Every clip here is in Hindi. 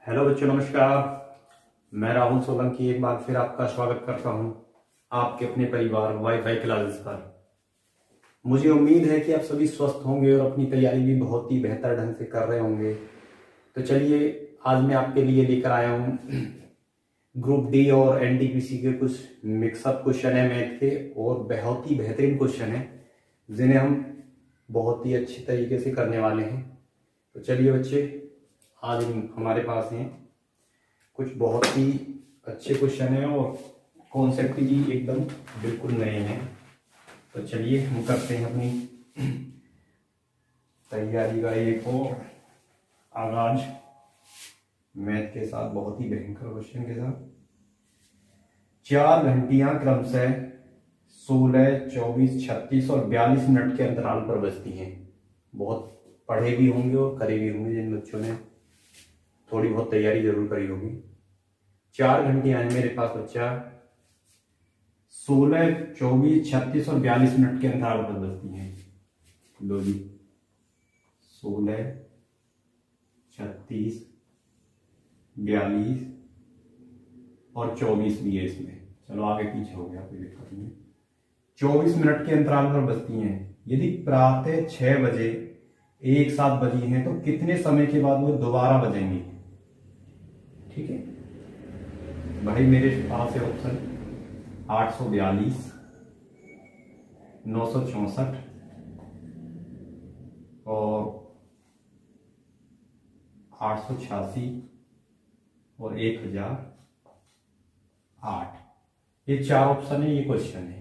हेलो बच्चों, नमस्कार। मैं राहुल सोलंकी एक बार फिर आपका स्वागत करता हूं आपके अपने परिवार वाईफाई क्लासेस पर। मुझे उम्मीद है कि आप सभी स्वस्थ होंगे और अपनी तैयारी भी बहुत ही बेहतर ढंग से कर रहे होंगे। तो चलिए, आज मैं आपके लिए लेकर आया हूं ग्रुप डी और एनटीपीसी के कुछ मिक्सअप क्वेश्चन है मैथ के, और बहुत ही बेहतरीन क्वेश्चन है जिन्हें हम बहुत ही अच्छे तरीके से करने वाले हैं। तो चलिए बच्चे, आज हमारे पास हैं कुछ बहुत ही अच्छे क्वेश्चन हैं और कॉन्सेप्ट भी एकदम बिल्कुल नए हैं। तो चलिए हम करते हैं अपनी तैयारी का एक और आगाज मैथ के साथ, बहुत ही भयंकर क्वेश्चन के साथ। 4 घंटियां क्रमशः 16, 24, 36 और 42 मिनट के अंतराल पर बजती हैं। बहुत पढ़े भी होंगे और करे भी होंगे जिन बच्चों ने थोड़ी बहुत तैयारी जरूर करी होगी। 4 घंटियां हैं मेरे पास बच्चा, 16, 24, 36 और 42 मिनट के अंतराल पर बजती हैं। लो जी, 16, 36, 42 और 24 भी है इसमें। चलो आगे पीछे हो गया, कोई दिक्कत नहीं। 24 मिनट के अंतराल पर बजती हैं। यदि प्रातः 6 बजे एक साथ बजी हैं तो कितने समय के बाद वो दोबारा बजेंगी? ठीक है भाई, मेरे पास है ऑप्शन 842, 964 और 886 और 1008। ये 4 ऑप्शन है, ये क्वेश्चन है।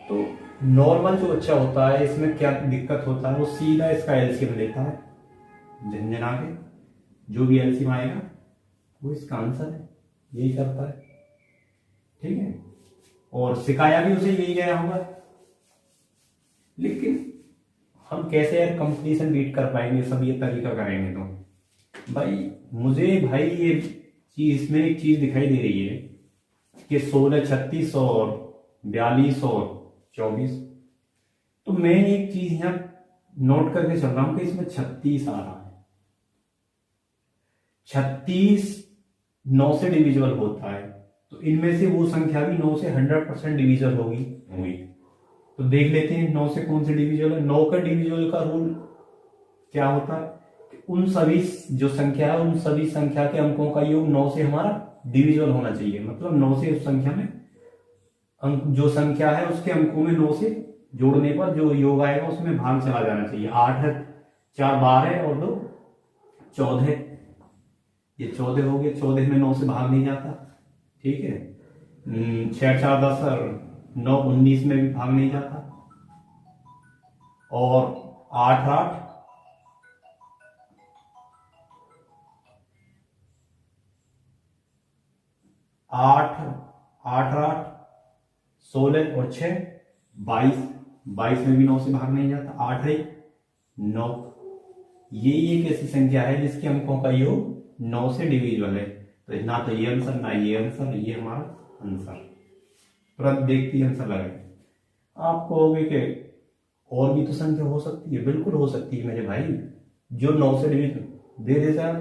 तो नॉर्मल जो बच्चा होता है, इसमें क्या दिक्कत होता है, वो सीधा इसका एलसीएम लेता है, झंझना के जो भी एलसीएम आएगा वो इसका आंसर है, यही करता है। ठीक है, और सिखाया भी उसे यही गया होगा। लेकिन हम कैसे यार कंपटीशन बीट कर पाएंगे सब ये तरीका करेंगे? तो भाई मुझे ये चीज, इसमें एक चीज दिखाई दे रही है कि 16, 36 और 42 और 24। तो मैं एक चीज यहां नोट करके चल रहा हूं कि इसमें 36 आ रहा है। 36 9 से डिविजिबल होता है, तो इनमें से वो संख्या भी 9 से 100% डिविजल होगी। तो देख लेते हैं 9 से कौन से डिविजल है। 9 का डिविजल का रूल क्या होता है कि उन सभी जो संख्या है, उन सभी संख्या के अंकों का योग 9 से हमारा डिविजल होना चाहिए। मतलब 9 से उस संख्या में अंक, जो संख्या है उसके अंकों में 9 से जोड़ने पर जो योग आएगा उसमें भाग चला जाना चाहिए। 8 है, 4 12 और 2 14। ये 14 हो गए, 14 में 9 से भाग नहीं जाता। ठीक है, 6 4 10 और 9 19 में भी भाग नहीं जाता। और 8 8 8 8 8 16 और 6 22। 22 में भी 9 से भाग नहीं जाता। 8 है 9। ये एक ऐसी संख्या है जिसके अंकों का योग 9 से डिविजिबल है। तो ना तो ये आंसर, ना ये आंसर, ये हमारा आंसर। तुरंत देखते ही आंसर लगाए। आप कहोगे कि और भी तो संख्या हो सकती है। बिल्कुल हो सकती है मेरे भाई, जो 9 से डिविजन दे देता है।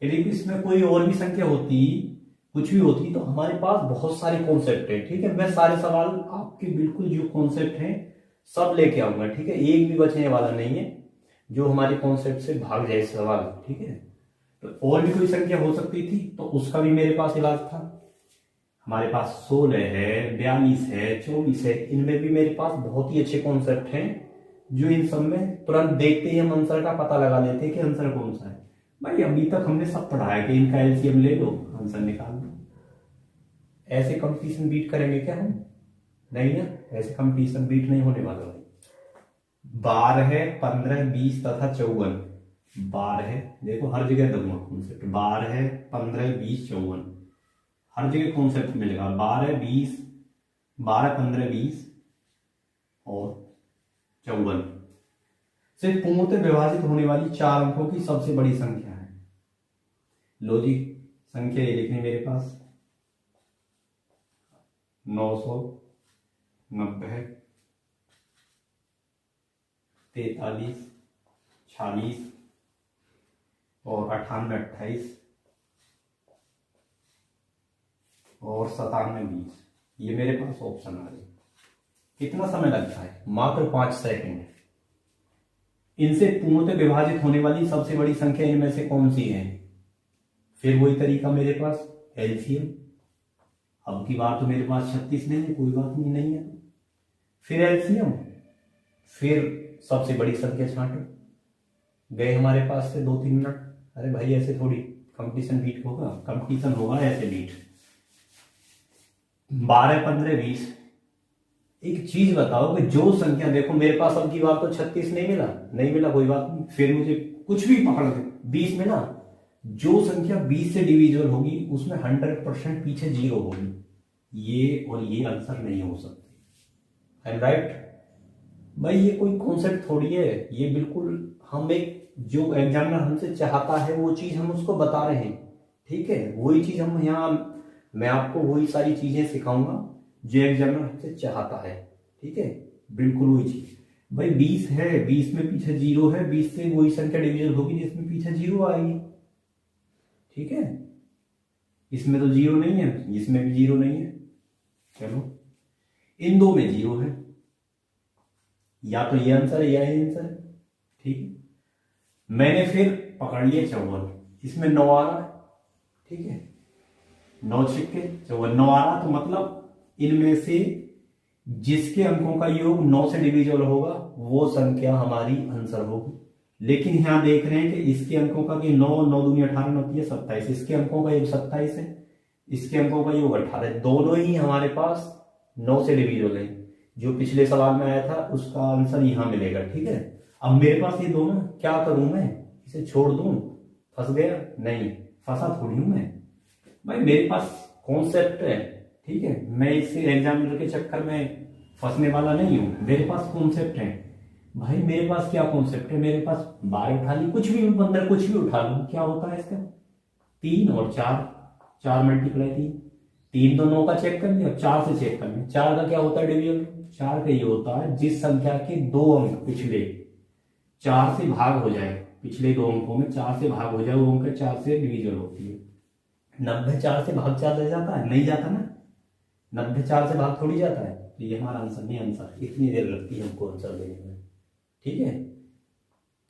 यदि इसमें कोई और भी संख्या होती, कुछ भी होती, तो हमारे पास बहुत सारे कॉन्सेप्ट है। ठीक है, मैं सारे सवाल आपके बिल्कुल जो कॉन्सेप्ट हैं सब लेके आऊंगा। ठीक है, एक भी बचने वाला नहीं है जो हमारे कॉन्सेप्ट से भाग जाए सवाल। ठीक है, तो और भी कोई संख्या हो सकती थी तो उसका भी मेरे पास इलाज था। हमारे पास 16 है, 42 है, 24 है, इनमें भी मेरे पास बहुत ही अच्छे कॉन्सेप्ट हैं जो इन सब में तुरंत देखते ही हम आंसर का पता लगा लेते हैं कि आंसर कौन सा है। भाई अभी तक हमने सब पढ़ा है कि इनका एलसीएम ले लो, आंसर निकाल दो। ऐसे कंपटीशन बीट करेंगे क्या हम? नहीं ना, ऐसे कंपटीशन बीट नहीं होने वाला भाई। 12, 15, 20 तथा 54। 12, देखो हर जगह दूंगा कॉन्सेप्ट। 12, 15, 20, 54 हर जगह कॉन्सेप्ट मिलेगा। 12, 20, 12, 15, 20 और 54 से पूर्णतः विभाजित होने वाली 4 अंकों की सबसे बड़ी संख्या है। लो जी, संख्या ये लिखनी मेरे पास 990, 43, 46, और 98 28 और 97 20। ये मेरे पास ऑप्शन आ गए। कितना समय लगता है? मात्र 5 सेकंड। इनसे पूर्णतः विभाजित होने वाली सबसे बड़ी संख्या इनमें से कौन सी है? फिर वही तरीका मेरे पास, एलसीएम। अब की बार तो मेरे पास 36 नहीं है, कोई बात नहीं है। फिर एलसीएम, फिर सबसे बड़ी संख्या छांटो। गए हमारे पास से 2-3 मिनट। अरे भाई ऐसे थोड़ी कंपटीशन बीट होगा, कंपटीशन होगा ऐसे बीट। 12 15 20। एक चीज बताओ कि जो संख्या, देखो मेरे पास अब की बार तो 36 नहीं मिला कोई बात नहीं, फिर मुझे कुछ भी पकड़ दे 20 मिला। जो संख्या 20 से डिविजिबल होगी उसमें 100% पीछे 0 होगी। ये और ये आंसर नहीं हो सकते। I am right? भाई ये कोई कॉन्सेप्ट थोड़ी है, ये बिल्कुल हम एक, जो एग्जामिनर हमसे चाहता है वो चीज हम उसको बता रहे हैं। ठीक है, वही चीज हम यहाँ, मैं आपको वही सारी चीजें सिखाऊंगा जो एग्जामिनर हमसे चाहता है। ठीक है, बिल्कुल वही चीज। भाई 20 है, 20 में पीछे 0 है, 20 से वही संख्या डिविजन होगी जिसमें पीछे 0 आएगी। ठीक है, इसमें तो 0 नहीं है, इसमें भी 0 नहीं है। चलो, इन दो में 0 है, या तो ये आंसर है या ये आंसर है। ठीक है, मैंने फिर पकड़ लिया 54, इसमें 9 आ रहा है। ठीक है, 9 छिक्के 54, 9 आ रहा, तो मतलब इनमें से जिसके अंकों का योग 9 से डिविजिबल होगा वो संख्या हमारी आंसर होगी। लेकिन यहां देख रहे हैं कि इसके अंकों का, कि 9 9 दूनी 18 9 3 27, इसके अंकों का योग 27 है, इसके अंकों का योग 18, दोनों ही हमारे पास 9 से डिविजिबल है। जो पिछले सवाल में आया था उसका आंसर यहां मिलेगा। ठीक है, अब मेरे पास ये दोनों, क्या करूं मैं? इसे छोड़ दूं? फंस गया? नहीं, फंसा थोड़ी हूं मैं भाई, मेरे पास कॉन्सेप्ट है। ठीक है, मैं इसे एग्जामिनर के चक्कर में फंसने वाला नहीं हूं, मेरे पास कॉन्सेप्ट है। भाई मेरे पास क्या कॉन्सेप्ट है? मेरे पास बार उठा ली, कुछ भी बंदर कुछ भी उठा लूं, क्या होता है इसका? 3 और 4, 4 मल्टीप्लाई 3, 3 तो 9 का चेक कर लिया, 4 से चेक कर लिया। 4 का क्या होता है डिवीजन? 4 का ये होता है जिस संख्या के 2 अंक पिछले 4 से भाग हो जाए, पिछले 2 अंकों में 4 से भाग हो जाए, वो अंक 4 से डिवीजन होती है। 90 4 से भाग 4 जाता है? नहीं जाता ना, 90 4 से भाग थोड़ी जाता है। तो ये हमारा आंसर नहीं, आंसर इतनी देर लगती है हमको आंसर देने में। ठीक है,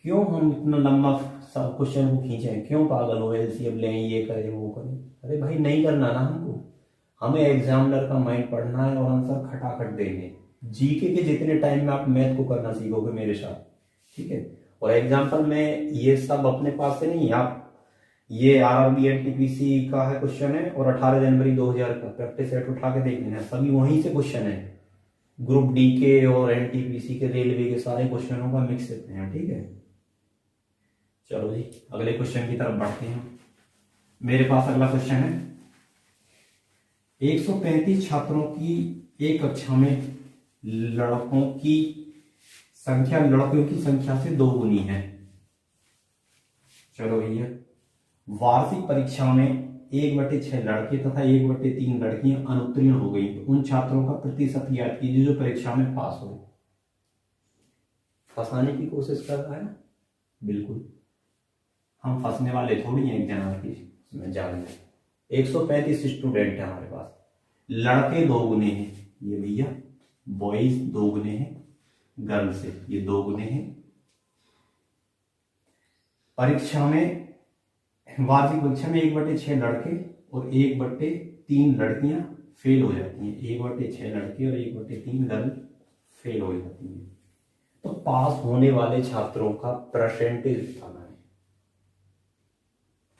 क्यों हम इतना लंबा सब क्वेश्चन को खींचे? क्यों पागल हो, एलसीएम लें, ये करें वो करें? अरे भाई नहीं करना ना हमको, हमें एग्जामिनर का माइंड पढ़ना है और आंसर खटाखट देंगे। जीके के जितने टाइम में आप मैथ को करना सीखोगे मेरे साथ। ठीक है, और एग्जाम्पल में ये सब अपने पास से नहीं, आप ये आरआरबी एनटीपीसी का है क्वेश्चन है, और 18 जनवरी 2000 का प्रैक्टिस सेट उठा के देख लेना, सभी वहीं से क्वेश्चन है। ग्रुप डी के और एनटीपीसी के, रेलवे के सारे क्वेश्चनों का मिक्स देते हैं। ठीक है, चलो जी अगले क्वेश्चन की तरफ बढ़ते हैं। मेरे पास अगला क्वेश्चन है, 135 छात्रों की एक कक्षा में लड़कों की संख्या लड़कियों की संख्या से 2 गुनी है। चलो भैया, वार्षिक परीक्षा में 1/6 लड़के तथा 1/3 लड़कियां अनुत्तीर्ण हो गई, तो उन छात्रों का प्रतिशत ज्ञात कीजिए जो परीक्षा में पास हुए। फंसाने की कोशिश कर रहा है ना? बिल्कुल, हम फंसने वाले थोड़ी हैं एग्जाम की, इसमें जान लें। 135 स्टूडेंट है हमारे पास, लड़के 2 गुने हैं, ये भैया बॉयज 2 गुने हैं, गर्ल से ये 2 गुने हैं। परीक्षा में, वार्षिक परीक्षा में 1/6 लड़के और 1/3 लड़कियां फेल हो जाती हैं। 1/6 लड़के और 1/3 गर्ल फेल हो जाती हैं। तो पास होने वाले छात्रों का परसेंटेज बताना है।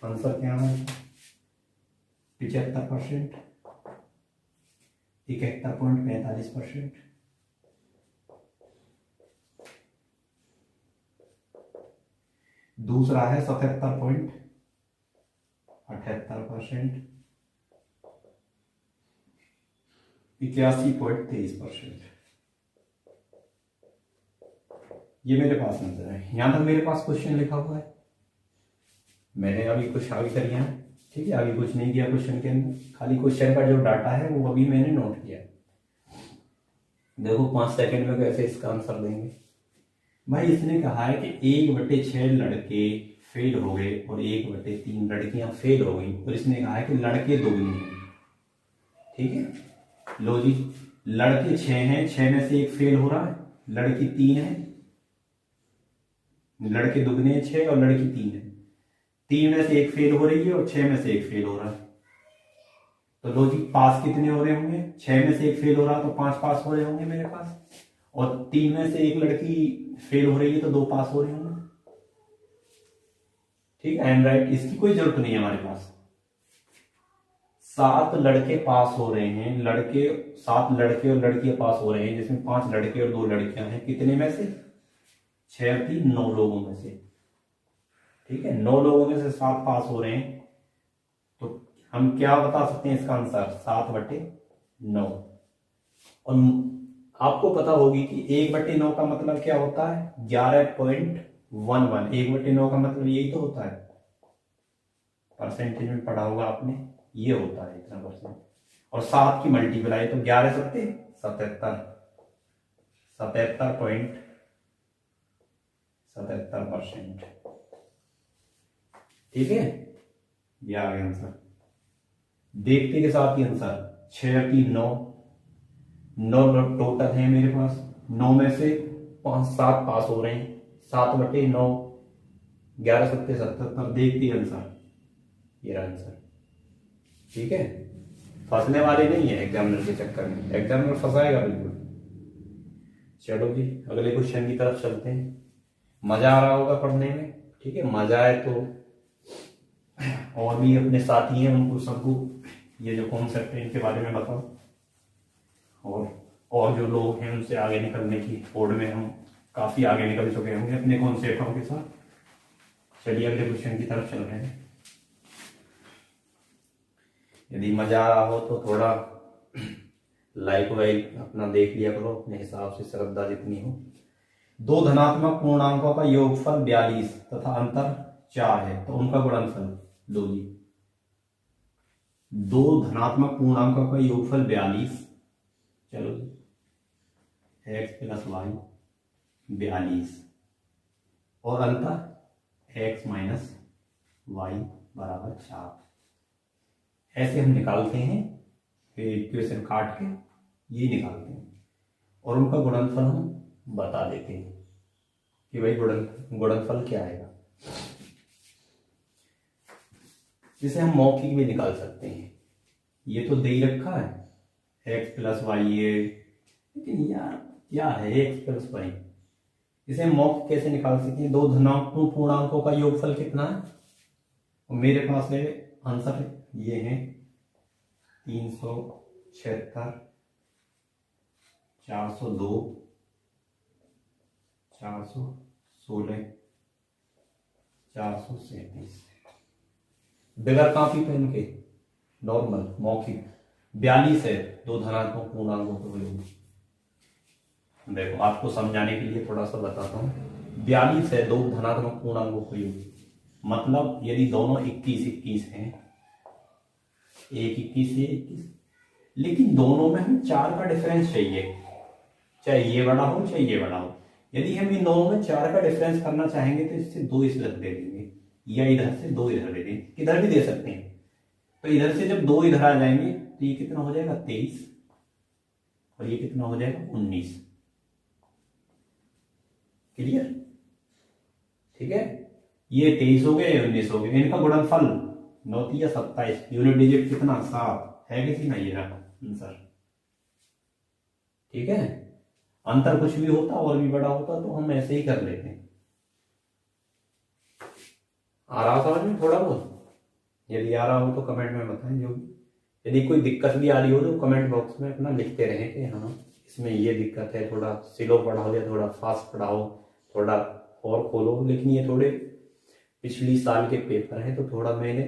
आंसर क्या है? 75%, 71.45%, दूसरा है 77.78%, 81.23%। ये मेरे पास आंसर है। यहां तक मेरे पास क्वेश्चन लिखा हुआ है, मैंने अभी कुछ आगे कर लिया। ठीक है, आगे कुछ नहीं किया क्वेश्चन के अंदर, खाली क्वेश्चन का जो डाटा है वो अभी मैंने नोट किया। देखो 5 सेकंड में कैसे इसका आंसर देंगे। भाई इसने कहा है कि 1/6 लड़के फेल हो गए और 1/3 लड़कियां फेल हो गई, और इसने कहा है कि लड़के दुगने हैं। ठीक है, लो जी, लड़के 6 हैं, 6 में से एक फेल हो रहा है, लड़की 3 है, लड़के दुगने हैं 6 और लड़की 3 है, 3 में से एक फेल हो रही है और 6 में से एक फेल हो रहा है। तो लो जी, पास कितने हो रहे होंगे? 6 में से एक फेल हो रहा है तो 5 पास हो रहे होंगे मेरे पास, और 3 में से एक लड़की फेल हो रही है तो 2 पास हो रहे होंगे। ठीक है, एंड राइट, इसकी कोई जरूरत नहीं है हमारे पास। 7 लड़के पास हो रहे हैं, 7 लड़के और लड़कियां पास हो रहे हैं, जिसमें 5 लड़के और 2 लड़कियां हैं। कितने में से? 6 और 3 9 लोगों में से। ठीक है, 9 लोगों में से 7 पास हो रहे हैं, तो हम क्या बता सकते हैं इसका आंसर? 7/9। और आपको पता होगी कि 1/9 का मतलब क्या होता है? 11.11। 1/9 का मतलब यही तो होता है, परसेंटेज में पढ़ा होगा आपने, ये होता है इतना %। और 7 की मल्टीप्लाई तो 11 सत्ते 77, 77.77%। ठीक है, ये आ गया आंसर। देखते के साथ ही आंसर 6 और 3 9, 9 टोटल है मेरे पास, 9 में से 7 पास हो रहे हैं, 7/9, 11 सत्ते 77। देखते ही आंसर, ये रहा आंसर। ठीक है, फंसने वाले नहीं है एग्जामिनर के चक्कर में, एग्जामिनर फंसाएगा बिल्कुल। चलो जी, अगले क्वेश्चन की तरफ चलते हैं। मजा आ रहा होगा पढ़ने में। ठीक है, मजा आए तो और भी अपने साथी हैं उनको सबको ये जो कॉन्सेप्ट है इनके बारे में बताओ, और जो लोग हैं उनसे आगे निकलने की होड़ में हम काफी आगे निकल चुके होंगे अपने कॉन्सेप्टों के साथ। चलिए अगले क्वेश्चन की तरफ चल रहे हैं। यदि मजा आ रहा हो तो थोड़ा लाइक वाइक अपना देख लिया करो अपने हिसाब से, श्रद्धा जितनी हो। 2 धनात्मक पूर्णांकों का योगफल 42 तथा अंतर 4 है, तो उनका गुणनफल लो जी। 2 धनात्मक पूर्णांकों का योगफल 42, चलो x + y 42, और अंतर x - y = 4। ऐसे हम निकालते हैं, फिर इक्वेशन काट के ये निकालते हैं, और उनका गुणनफल हम बता देते हैं कि भाई गुणनफल क्या आएगा। जिसे हम मौखिक भी निकाल सकते हैं। ये तो दे ही रखा है x + y है, लेकिन यार क्या है x + y? इसे हम मौखिक कैसे निकाल सकते हैं? 2 धनात्मक पूर्णांकों का योगफल कितना है? और मेरे पास है आंसर, ये है 376, 402, 416, 437। बगैर कापी पेन के नॉर्मल मौखिक 42 है 2 धनात्मक पूर्णांकों को योग। देखो आपको समझाने के लिए थोड़ा सा बताता हूँ। 42 है 2 धनात्मक पूर्णांकों को योग, मतलब यदि दोनों 21-21 हैं, एक 21 से 21, लेकिन दोनों में हमें 4 का डिफरेंस चाहिए, चाहे ये बड़ा हो चाहे ये बड़ा हो। यदि हम इन दोनों में 4 का डिफरेंस करना चाहेंगे तो इससे 2 इधर दे देंगे, या इधर से 2 इधर दे देंगे, इधर भी दे सकते हैं। तो इधर से जब 2 इधर आ जाएंगे तो ये कितना हो जाएगा? 23, और ये कितना हो जाएगा? 19। क्लियर? ठीक है, ये 23 हो गए, 19 हो गए, इनका गुणनफल 9 या 27, यूनिट डिजिट कितना? 7 है किसी ना, ये रहा आंसर। ठीक है, अंतर कुछ भी होता और भी बड़ा होता तो हम ऐसे ही कर लेते हैं। आ रहा समझ में थोड़ा बहुत? यदि आ रहा हो तो कमेंट में बताएं। जो यदि कोई दिक्कत भी आ रही हो तो कमेंट बॉक्स में अपना लिखते रहें कि हाँ इसमें ये दिक्कत है, थोड़ा स्लो पढ़ाओ या थोड़ा फास्ट पढ़ाओ, थोड़ा और खोलो। लेकिन ये थोड़े पिछली साल के पेपर हैं तो थोड़ा मैंने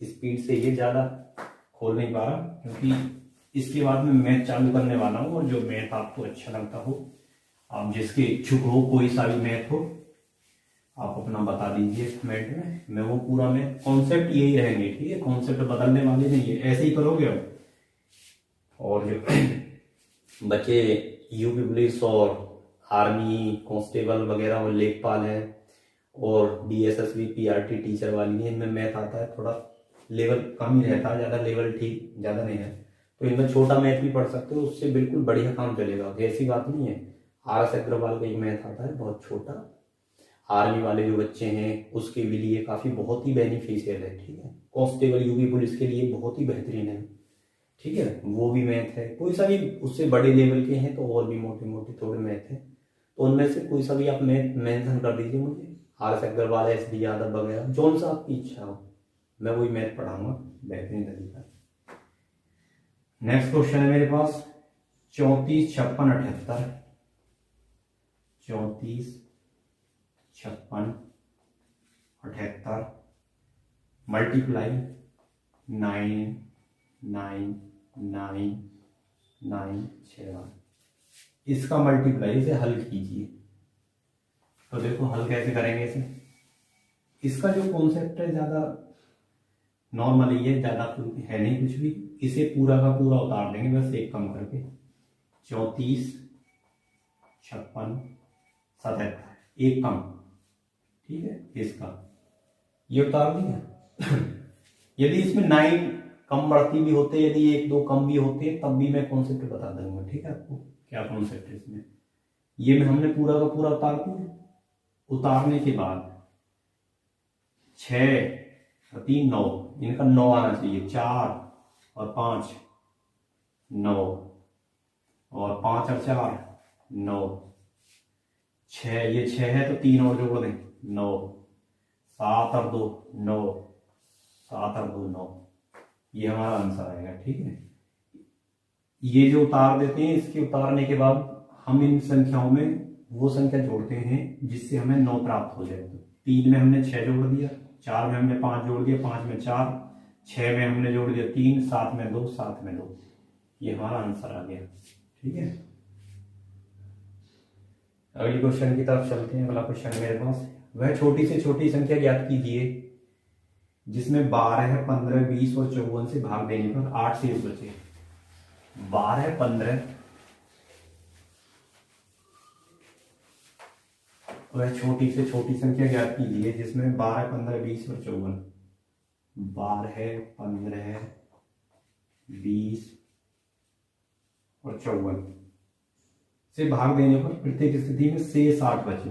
स्पीड से ये ज़्यादा खोल नहीं पा रहा, क्योंकि इसके बाद में मैथ चालू करने वाला हूँ। और जो मैथ आपको अच्छा लगता हो, आप जिसके इच्छुक हो, कोई सा भी मैथ हो, आप अपना बता दीजिए कमेंट में, मैं वो पूरा में कॉन्सेप्ट यही रहेंगे। ठीक है, कॉन्सेप्ट बदलने वाले नहीं है, ऐसे ही करोगे अब। और जो बच्चे यूपी पुलिस और आर्मी कांस्टेबल वगैरह और लेखपाल है और DSSB PRT टीचर वाली है, इनमें मैथ आता है, थोड़ा लेवल कम ही रहता है, ज़्यादा लेवल ठीक ज़्यादा नहीं है, तो इनमें छोटा मैथ भी पढ़ सकते हो, उससे बिल्कुल बढ़िया काम चलेगा, ऐसी बात नहीं है। RS अग्रवाल का एक मैथ आता है बहुत छोटा, आर्मी वाले जो बच्चे हैं उसके भी लिए काफ़ी बहुत ही बेनिफिशियल है, ठीक है। कांस्टेबल यूपी पुलिस के लिए बहुत ही बेहतरीन है, ठीक है, वो भी मैथ है। कोई सा भी उससे बड़े लेवल के हैं तो और भी मोटे मोटे थोड़े मैथ है, तो उनमें से कोई सा भी आप मैथ मेंशन कर दीजिए मुझे, RS अग्रवाल, SD यादव वगैरह, जौन सा आपकी इच्छा हो, मैं वही मैथ पढ़ाऊंगा बेहतरीन तरीका। नेक्स्ट क्वेश्चन है मेरे पास 34, 56, 78, 34, 56, 78 मल्टीप्लाई 9, 9, 9, 9, 6, इसका मल्टीप्लाई इसे हल कीजिए। तो देखो हल कैसे करेंगे इसे, इसका जो कॉन्सेप्ट है ज़्यादा नॉर्मल ही है, ज़्यादा है नहीं कुछ भी, इसे पूरा का पूरा उतार देंगे बस एक कम करके, 34, 56, 77 एक कम, ठीक है, इसका ये उतार दिया। यदि इसमें 9 कम बढ़ती भी होते, यदि 1-2 कम भी होते, तब भी मैं कॉन्सेप्ट बता दूंगा, ठीक है, आपको क्या कॉन्सेप्ट है इसमें। ये में हमने पूरा का पूरा उतार दिया, उतारने के बाद 6 और 3 9, इनका 9 आना चाहिए, 4 और 5 9, और 5 और 4 9, 6, ये 6 है तो 3 और जोड़ दें 9, 7 और 2 9, 7 और 2 9, ये हमारा आंसर आएगा, ठीक है। ये जो उतार देते हैं, इसके उतारने के बाद हम इन संख्याओं में वो संख्या जोड़ते हैं जिससे हमें 9 प्राप्त हो जाए। तो 3 में हमने 6 जोड़ दिया, 4 में हमने 5 जोड़ दिया, 5 में 4, 6 में हमने जोड़ दिया 3, 7 में 2, 7 में 2, ये हमारा आंसर आ गया, ठीक है। अगली क्वेश्चन की तरफ चलते हैं। अगला क्वेश्चन मेरे पास, वह छोटी से छोटी संख्या ज्ञात कीजिए जिसमें 12, 15, 20 और 54 से भाग देने पर 8 शेष बचे। 12, 15, वह छोटी से छोटी संख्या ज्ञात कीजिए जिसमें 12, 15, 20 और 54, 12, 15, 20 और 54 से भाग देने पर प्रत्येक स्थिति में शेष 8 बचे।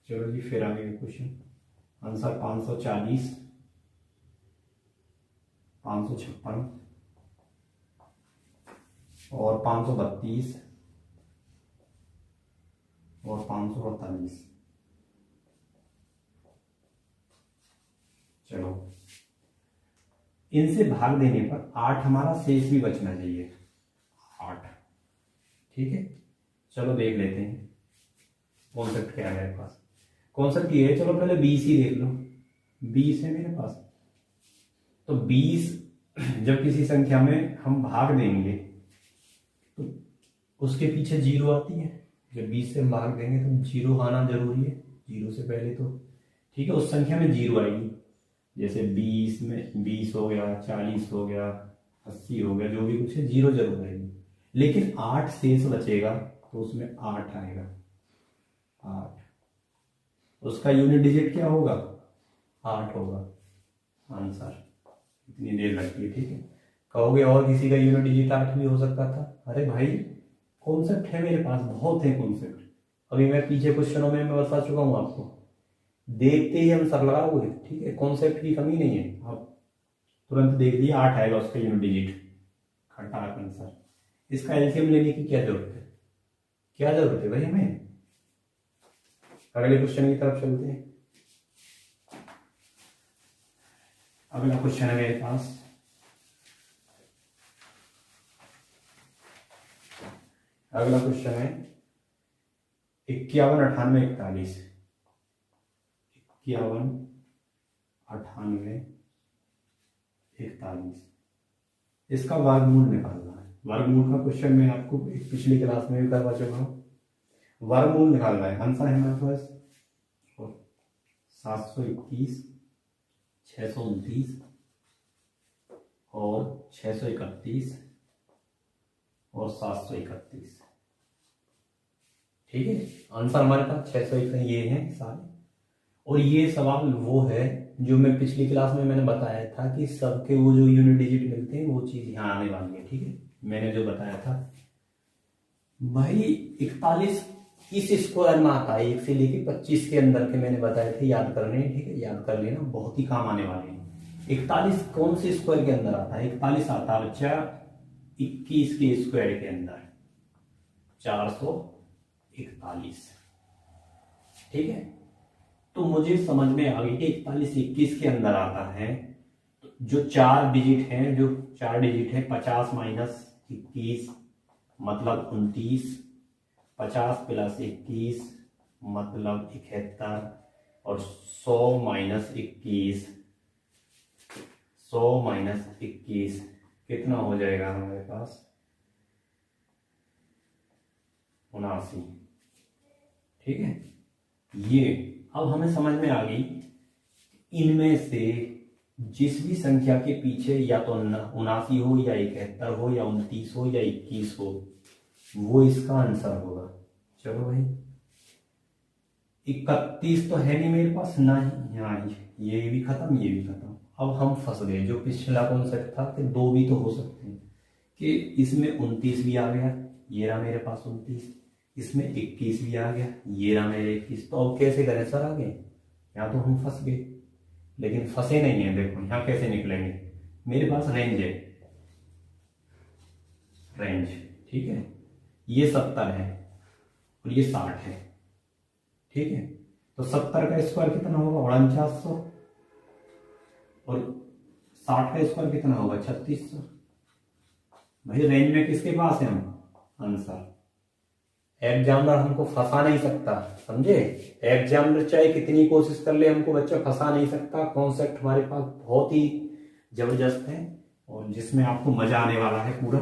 चलो जी फिर आगे क्वेश्चन, आंसर 540, 556 और 532 और 548। चलो इनसे भाग देने पर 8 हमारा शेष भी बचना चाहिए, 8, ठीक है। चलो देख लेते हैं कॉन्सेप्ट क्या है मेरे पास। कॉन्सेप्ट ये है, चलो पहले 20 ही देख लो, 20 है मेरे पास। तो 20 जब किसी संख्या में हम भाग देंगे तो उसके पीछे 0 आती है, जब 20 से हम भाग देंगे तो 0 आना जरूरी है, 0 से पहले तो, ठीक है, उस संख्या में 0 आएगी। जैसे 20 में 20 हो गया, 40 हो गया, 80 हो गया, जो भी कुछ है 0 जरूर आएगी। लेकिन 8 शेष बचेगा तो उसमें 8 आएगा, 8, उसका यूनिट डिजिट क्या होगा, 8 होगा आंसर। इतनी देर लगती है, ठीक है। कहोगे और किसी का यूनिट डिजिट 8 भी हो सकता था, अरे भाई कॉन्सेप्ट है मेरे पास, बहुत है कॉन्सेप्ट। अभी मैं पीछे क्वेश्चनों में मैं बता चुका हूं आपको, देखते ही आंसर लगाओगे, ठीक है, कॉन्सेप्ट की कमी नहीं है। आप तुरंत देख लिया 8 आएगा उसका यूनिट डिजिट, खटाक आंसर। इसका एलसीएम लेने की क्या जरूरत है, क्या जरूरत है भाई हमें। अगले क्वेश्चन की तरफ चलते हैं। अगला क्वेश्चन है मेरे पास, अगला क्वेश्चन है 51, 98, 41, 51, 98, 41, इसका वर्गमूल निकालना है। वर्गमूल का क्वेश्चन मैं आपको पिछली क्लास में भी करवा चुका हूं, वर्गमूल निकालना है। आंसर है मेरे पास 721, 629 और 631 और 731, ठीक है। आंसर हमारे पास 601 ये हैं सारे, और ये सवाल वो है जो मैं पिछली क्लास में मैंने बताया था कि सबके वो जो यूनिट डिजिट मिलते हैं वो चीज यहाँ आने वाली है। ठीक है, मैंने जो बताया था भाई 41 इस स्क्वायर में आता है, 1 से लेके 25 के अंदर के मैंने बताए थे, याद करने। ठीक है, याद कर लेना, बहुत ही काम आने वाले हैं। 41 कौन से स्क्वायर के अंदर आता है? 41 आता है बच्चा 21 के स्क्वायर के अंदर, 441। ठीक है, तो मुझे समझ में आ गई कि 41 21 के अंदर आता है। तो जो 4 डिजिट है, जो 4 डिजिट है, 50 माइनस 21 मतलब 29, 50 प्लस 21 मतलब 71, और 100 माइनस 21, 100 माइनस 21 कितना हो जाएगा हमारे पास? 79। ठीक है, ये अब हमें समझ में आ गई इनमें से जिस भी संख्या के पीछे या तो 79 हो या 71 हो या 29 हो या 21 हो, वो इसका आंसर होगा। चलो भाई, 31 तो है नहीं मेरे पास ना ही, यहाँ ये भी खत्म, ये भी खत्म। अब हम फंस गए, जो पिछला कॉन्सेप्ट था कि 2 भी तो हो सकते हैं, कि इसमें 29 भी आ गया, ये रहा मेरे पास 29, इसमें 21 भी आ गया, ये रहा मेरे 21। तो अब कैसे करें सर आगे? यहाँ तो हम फंस गए, लेकिन फंसे नहीं है। देखो यहाँ कैसे निकलेंगे, मेरे पास रेंज है, रेंज। ठीक है, ये 70 है और ये 60 है। ठीक है, तो 70 का स्क्वायर कितना होगा? 4900, और 60 का स्क्वायर कितना होगा? 3600। भाई रेंज में किसके पास है हम? आंसर। एग्जामिनर हमको फंसा नहीं सकता, समझे? एग्जामिनर चाहे कितनी कोशिश कर ले, हमको बच्चा फंसा नहीं सकता। कॉन्सेप्ट हमारे पास बहुत ही जबरदस्त है और जिसमें आपको मजा आने वाला है पूरा।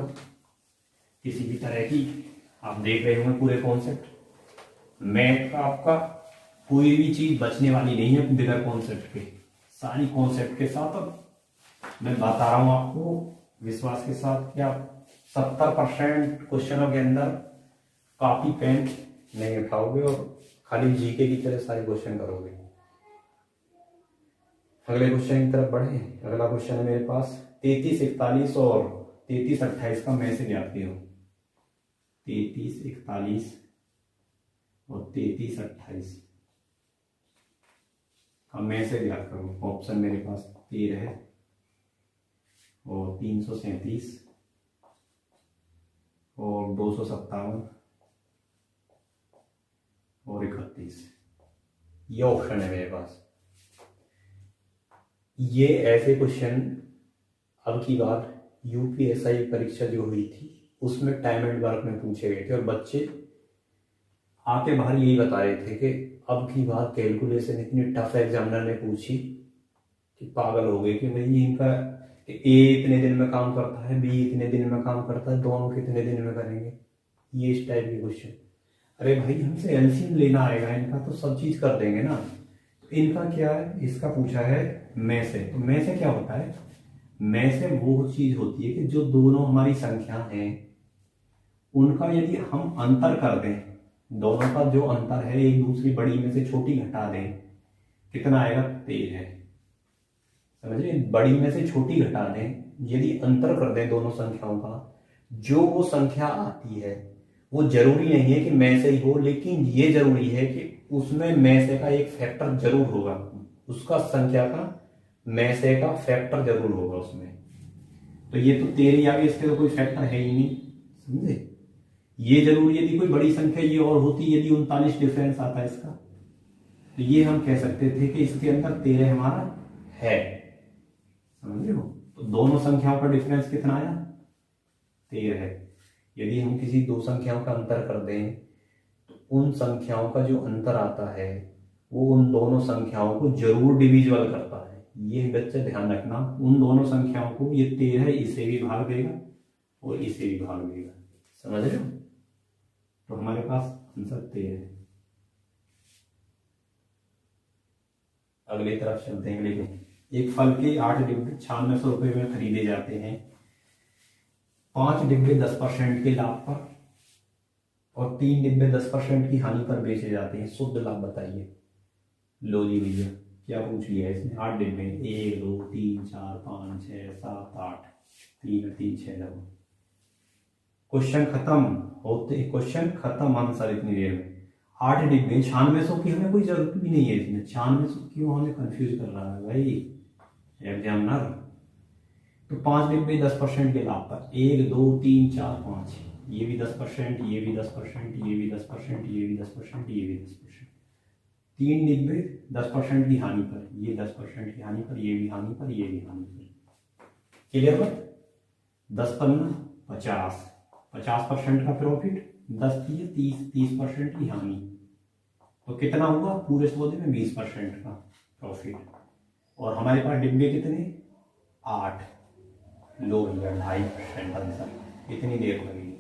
किसी भी तरह की आप देख रहे होंगे पूरे कॉन्सेप्ट, मैथ का आपका कोई भी चीज बचने वाली नहीं है बिना कॉन्सेप्ट के। सारी कॉन्सेप्ट के साथ अब मैं बता रहा हूं आपको विश्वास के साथ कि आप 70% क्वेश्चनों के अंदर कॉपी पेन नहीं उठाओगे और खाली जीके की तरह सारे क्वेश्चन करोगे। अगले क्वेश्चन की तरफ बढ़े। अगला क्वेश्चन है मेरे पास 33 41 और 33 28 का मैं से ज्ञात करो। 33 41 और 33 28 का मैं से ज्ञात करो। ऑप्शन मेरे पास 13 है और 337 और 257 और 31। ये ऑप्शन है मेरे पास। ये ऐसे क्वेश्चन अब की बार यूपीएसआई परीक्षा जो हुई थी उसमें टाइम एंड वर्क में पूछे गए थे और बच्चे आके बाहर यही बता रहे थे कि अब की बार कैलकुलेशन इतनी टफ एग्जामिनर ने पूछी कि पागल हो गए कि भाई इनका ए इतने दिन में काम करता है, बी इतने दिन में काम करता है, दोनों कितने दिन में करेंगे, ये इस टाइप के क्वेश्चन। अरे भाई हमसे एलसीएम लेना आएगा इनका तो सब चीज कर देंगे ना। तो इनका क्या है, इसका पूछा है में से। तो में से क्या होता है? में से वो चीज होती है कि जो दोनों हमारी संख्या हैं उनका यदि हम अंतर कर दें, दोनों का जो अंतर है एक दूसरी बड़ी में से छोटी घटा दें, कितना आएगा? 13। समझिए, बड़ी में से छोटी घटा दें, यदि अंतर कर दें दोनों संख्याओं का, जो वो संख्या आती है वो जरूरी नहीं है कि में से ही हो, लेकिन ये जरूरी है कि उसमें में से का एक फैक्टर जरूर होगा, उसका संख्या का में से का फैक्टर जरूर होगा उसमें। तो ये तो 13 आ गया, इसके तो कोई फैक्टर है ही नहीं, समझे? ये जरूरी, यदि कोई बड़ी संख्या ये और होती, यदि 39 डिफरेंस आता है इसका, तो ये हम कह सकते थे कि इसके अंदर 13 हमारा है, समझ रहे हो? तो दोनों संख्याओं का डिफरेंस कितना आया? 13 है। यदि हम किसी दो संख्याओं का अंतर कर दें तो उन संख्याओं का जो अंतर आता है वो उन दोनों संख्याओं को जरूर डिविजिबल करता है। ये बच्चे ध्यान रखना, उन दोनों संख्याओं को, ये 13 इसे भी भाग देगा और इसे भी भाग देगा, समझ रहे हो? तो हमारे पास आंसर 13 है। अगली तरफ चलते हैं। लेकिन एक फल के 8 डिब्बे 9600 रुपये में खरीदे जाते हैं, 5 डिब्बे 10% के लाभ पर और 3 डिब्बे 10% की हानि पर बेचे जाते हैं। शुद्ध लाभ बताइए। लो जी भैया, क्या पूछ लिया इसने? 8 डिब्बे, 1 2 3 4 5 6 7 8, 3 3 6 लगो। क्वेश्चन खत्म होते, क्वेश्चन खत्म, आंसर इतनी देर में। 8 डिब्बे, 9600 की हमें कोई जरूरत भी नहीं है इसमें। 9600 क्यों हमें कंफ्यूज कर रहा है भाई एग्जामिनर? तो 5 डिब्बे 10% के लाभ पर, 1 2 3 4 5, ये भी 10%, ये भी 10%, ये भी 10%, ये भी 10%, ये भी 10%। 3 डिब्बे 10% की हानि पर, ये 10% की हानि पर, ये भी हानि पर, ये भी हानि पर। क्लियर बात? 10 पन्ना 50, 50% का प्रॉफिट, 10 दिए 30, 30% की हानि। तो कितना हुआ पूरे सौदे में? 20% का प्रॉफिट। और हमारे पास डिब्बे कितने? 8। लो भैया 2.5% आंसर। इतनी देर लगेगी,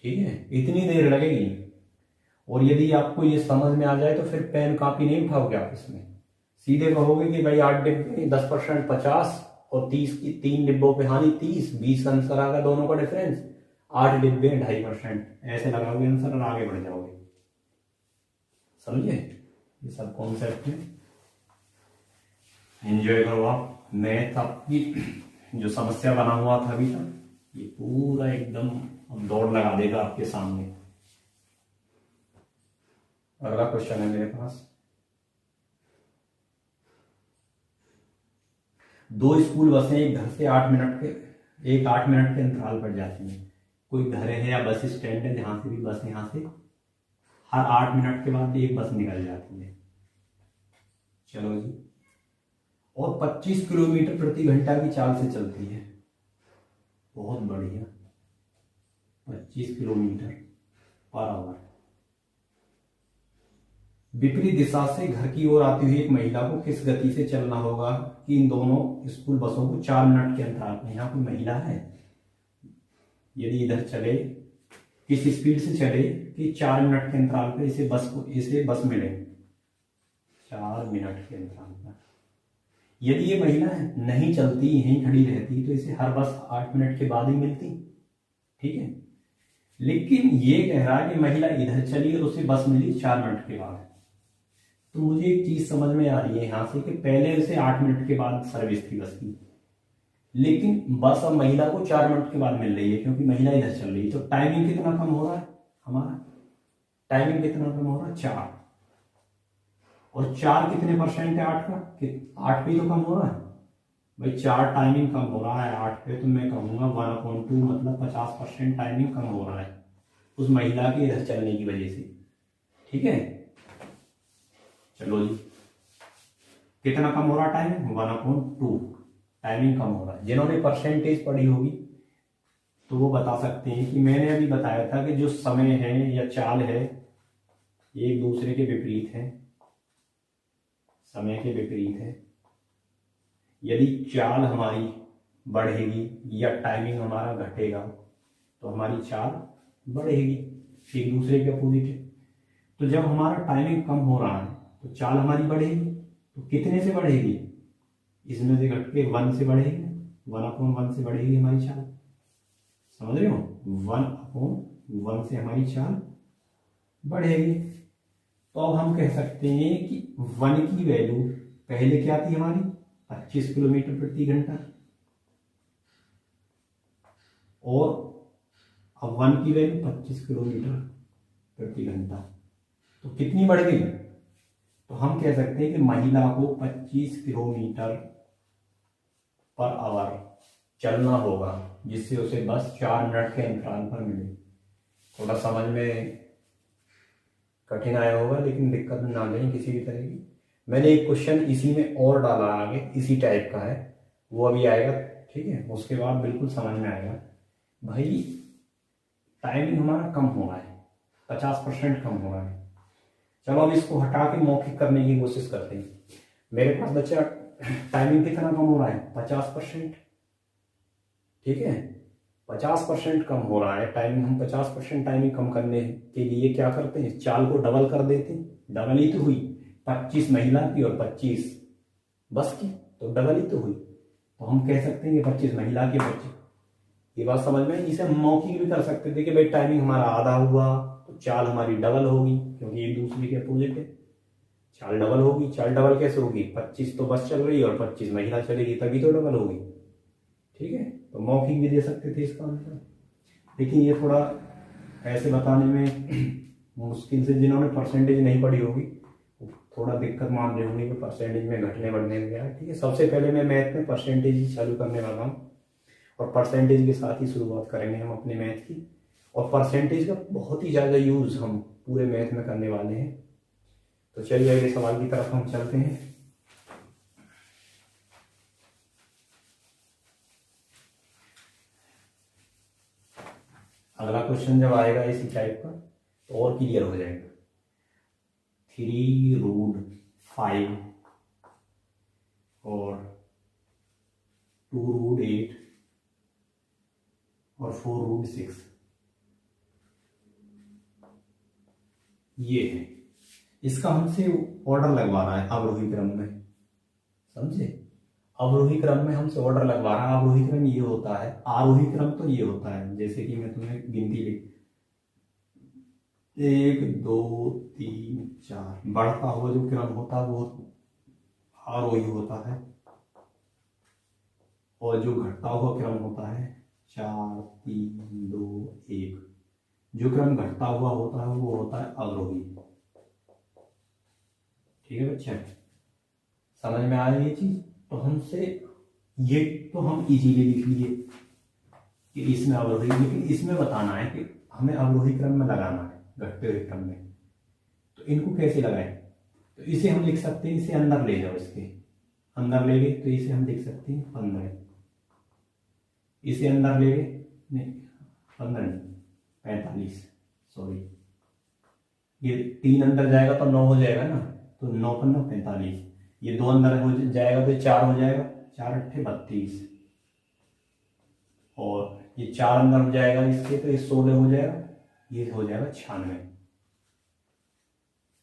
ठीक है, इतनी देर लगेगी। और यदि आपको ये समझ में आ जाए तो फिर पेन कापी नहीं उठाओगे आप इसमें, सीधे कहोगे कि भाई 8 डिब्बे 10% 50 और 30 की 3 डिब्बों पे हानि 30, 20 आंसर आ गया, दोनों का डिफरेंस। 8 डिब्बे 2.5%, ऐसे लगाओगे आंसर और आगे बढ़ जाओगे। समझे? ये सब कॉन्सेप्ट में एंजॉय करो आप। मैथ आपकी जो समस्या बना हुआ था अभी तक, ये पूरा एकदम दौड़ लगा देगा आपके सामने। अगला क्वेश्चन है मेरे पास। 2 स्कूल बसें एक घर से 8 मिनट के अंतराल पर जाती हैं। कोई घर है या बस स्टैंड है जहां से भी बस यहां से हर 8 मिनट के बाद एक बस निकल जाती है। चलो जी। और 25 किलोमीटर प्रति घंटा की चाल से चलती है। बहुत बढ़िया, 25 किलोमीटर पर आवर। विपरीत दिशा से घर की ओर आती हुई एक महिला को किस गति से चलना होगा कि इन दोनों स्कूल बसों को 4 मिनट के अंतराल पर, यहाँ कोई महिला है, यदि इधर चले किस स्पीड से चले कि 4 मिनट के अंतराल पर इसे बस मिले, 4 मिनट के अंतराल पर। यदि ये महिला नहीं चलती, यहीं खड़ी रहती, तो इसे हर बस 8 मिनट के बाद ही मिलती, ठीक है। लेकिन ये कह रहा है कि महिला इधर चली और उसे बस मिली 4 मिनट के बाद। तो मुझे एक चीज समझ में आ रही है यहां से कि पहले उसे 8 मिनट के बाद सर्विस थी बस की, लेकिन बस अब महिला को 4 मिनट के बाद मिल रही है क्योंकि महिला इधर चल रही है। तो टाइमिंग कितना कम हो रहा है हमारा? टाइमिंग कितना कम हो रहा है? 4। और 4 कितने परसेंट है 8 का? 8 पे तो कम हो रहा है भाई। 4 टाइमिंग कम हो रहा है 8 पे, तो मैं कहूंगा 1/2 मतलब 50% टाइमिंग कम हो रहा है उस महिला के इधर चलने की वजह से, ठीक है। चलो जी, कितना कम हो रहा है टाइमिंग? 1/2 टाइमिंग कम हो रहा है। जिन्होंने परसेंटेज पढ़ी होगी तो वो बता सकते हैं कि मैंने अभी बताया था कि जो समय है या चाल है एक दूसरे के विपरीत है, समय के विपरीत है। यदि चाल हमारी बढ़ेगी या टाइमिंग हमारा घटेगा तो हमारी चाल बढ़ेगी, एक दूसरे के अपोजिट है। तो जब हमारा टाइमिंग कम हो रहा है तो चाल हमारी बढ़ेगी, तो कितने से बढ़ेगी? इसमें से घट के 1 से बढ़ेगी, 1/1 से बढ़ेगी हमारी चाल। समझ रहे हो? 1/1 से हमारी चाल बढ़ेगी। तो अब हम कह सकते हैं कि 1 की वैल्यू पहले क्या थी हमारी? 25 किलोमीटर प्रति घंटा, और अब 1 की वैल्यू 25 किलोमीटर प्रति घंटा। तो कितनी बढ़ गई? तो हम कह सकते हैं कि महिला को 25 किलोमीटर पर आवर चलना होगा जिससे उसे बस 4 मिनट के अंतराल पर मिले। थोड़ा समझ में कठिन आया होगा लेकिन दिक्कत ना लें किसी भी तरह की। मैंने एक क्वेश्चन इसी में और डाला आगे, इसी टाइप का है, वो अभी आएगा, ठीक है। उसके बाद बिल्कुल समझ में आएगा। भाई टाइमिंग हमारा कम हो रहा है, 50% कम हो रहा है। चलो अब इसको हटा के मौखिक करने की कोशिश करते हैं। मेरे पास बच्चा टाइमिंग कितना कम हो रहा है? 50%, ठीक है। 50% कम हो रहा है टाइमिंग। हम 50% टाइमिंग कम करने के लिए क्या करते हैं? चाल को डबल कर देते हैं। डबल ही तो हुई, 25 महिला की और 25 बस की, तो डबल ही तो हुई। तो हम कह सकते हैं कि 25 महिला की, 25। ये बात समझ में? इसे हम मौखिक भी कर सकते थे कि भाई टाइमिंग हमारा आधा हुआ तो चाल हमारी डबल होगी क्योंकि एक दूसरे के अपोजिट है। चाल डबल होगी। चाल डबल कैसे होगी? 25 तो बस चल रही है और 25 महिला चलेगी, तभी तो डबल होगी। ठीक है, तो मौखिक भी दे सकते थे इसका आंसर, लेकिन ये थोड़ा ऐसे बताने में मुश्किल से, जिन्होंने परसेंटेज नहीं पढ़ी होगी थोड़ा दिक्कत मान रहे होंगे कि परसेंटेज में घटने बढ़ने में गया। ठीक है, सबसे पहले मैं मैथ में परसेंटेज ही चालू करने वाला हूँ और परसेंटेज के साथ ही शुरुआत करेंगे हम अपने मैथ की। और परसेंटेज का बहुत ही ज़्यादा यूज़ हम पूरे मैथ में करने वाले हैं। तो चलिए अगले सवाल की तरफ हम चलते हैं। अगला क्वेश्चन जब आएगा इसी टाइप का तो और क्लियर हो जाएगा। 3√5 और 2√8 और 4√6 ये है। इसका हमसे ऑर्डर लगवा रहा है अवरोही क्रम में, समझे? अवरोही क्रम में हमसे ऑर्डर लगवा रहा है। अवरोही क्रम ये होता है, आरोही क्रम तो ये होता है, जैसे कि मैं तुम्हें गिनती लिख 1 2 3 4, बढ़ता हुआ जो क्रम होता है वो आरोही होता है, और जो घटता हुआ क्रम होता है 4 3 2 1, जो क्रम घटता हुआ होता है वो होता है अवरोही। ठीक है बच्चा, समझ में आ रही है ये चीज? तो हमसे ये तो हम इजीली लिख लिए कि इसमें अवरोही, लेकिन इसमें बताना है कि हमें अवरोही क्रम में लगाना है घटते हुए क्रम में। तो इनको कैसे लगाएं? तो इसे हम लिख सकते हैं, इसे अंदर ले जाओ, इसके अंदर ले गए तो इसे हम लिख सकते हैं 15, इसे अंदर ले गए, नहीं 15 नहीं 45, सॉरी, ये 3 अंदर जाएगा तो 9 हो जाएगा ना, तो 9 पर 9 45, ये 2 अंदर हो जाएगा तो 4 हो जाएगा, 4 अट्ठे 32, और ये 4 अंदर हो जाएगा इसके तो ये 16 हो जाएगा, ये हो जाएगा 96।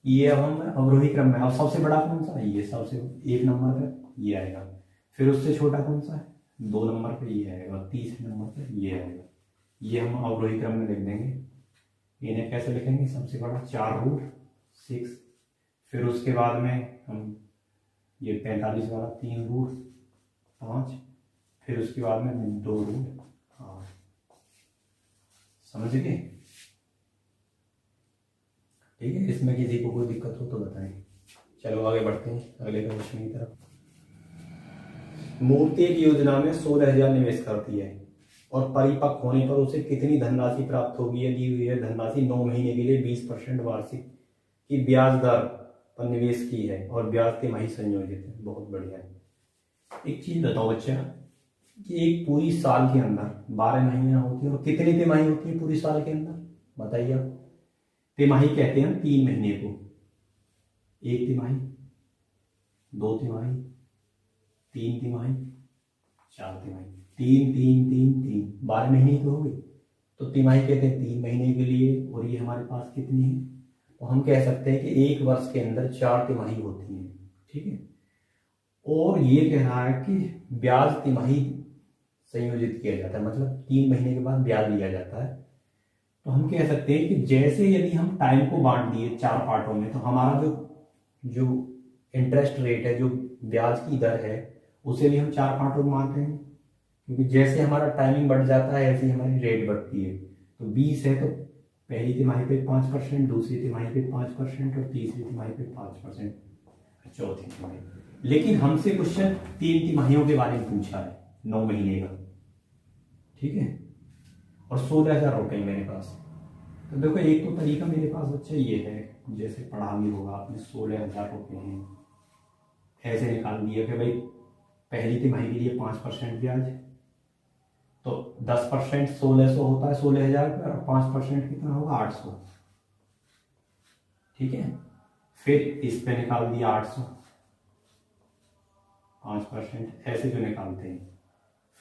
ये अब हम अवरोही क्रम में, अब सबसे बड़ा कौन सा है? ये सबसे 1 नंबर पे ये आएगा, फिर उससे छोटा कौन सा है? 2 नंबर पे ये आएगा, तीसरे नंबर पे ये आएगा। ये हम अवरोही क्रम में लिख देंगे। इन्हें कैसे लिखेंगे? सबसे बड़ा 4√6, फिर उसके बाद में हम ये 45 वाला 3√5, फिर उसके बाद में 2√8। समझ गए? ठीक है, इसमें किसी को कोई दिक्कत हो तो बताएं। चलो आगे बढ़ते हैं अगले क्वेश्चन की तरफ। मूर्ति एक योजना में 16,000 निवेश करती है और परिपक्व होने पर उसे कितनी धनराशि प्राप्त होगी यदि यह धनराशि 9 महीने के लिए 20% वार्षिक की ब्याज दर पर निवेश की है और ब्याज तिमाही संयोजित है। बहुत बढ़िया है। एक चीज बताओ बच्चा कि एक पूरी साल के अंदर 12 महीने होती है और कितनी तिमाही होती है पूरी साल के अंदर? बताइए आप। तिमाही कहते हैं 3 महीने को, 1 तिमाही, 2 तिमाही, 3 तिमाही, 4 तिमाही, 3 3 3 3, 12 महीने की हो गई। तो तिमाही कहते हैं 3 महीने के लिए, और ये हमारे पास कितनी है? तो हम कह सकते हैं कि 1 वर्ष के अंदर 4 तिमाही होती है। ठीक है, और ये कह रहा है कि ब्याज तिमाही संयोजित किया जाता है, मतलब 3 महीने के बाद ब्याज लिया जाता है। तो हम कह सकते हैं कि जैसे यदि हम टाइम को बांट दिए 4 पार्टों में, तो हमारा जो इंटरेस्ट रेट है, जो ब्याज की दर है, उसे भी हम 4 पार्टों में मानते हैं, क्योंकि जैसे हमारा टाइमिंग बढ़ जाता है ऐसे ही हमारी रेट बढ़ती है। तो 20 है तो पहली तिमाही पे 5%, दूसरी तिमाही पे 5% और तीसरी तिमाही पे 5%, चौथी तिमाही। लेकिन हमसे क्वेश्चन 3 तिमाहियों के बारे में पूछा है, 9 महीने का। ठीक है, और 16,000 रुपये मेरे पास। तो देखो एक तो तरीका मेरे पास बच्चा ये है, जैसे पढ़ा भी होगा आपने, 16,000 रुपये हैं, ऐसे निकाल दिया कि भाई पहली तिमाही के लिए 5% ब्याज, तो 10% 1600 होता है 16,000 पर, और 5% कितना होगा? 800। ठीक है, फिर इस पे निकाल दिया 800, 5% ऐसे जो निकालते हैं,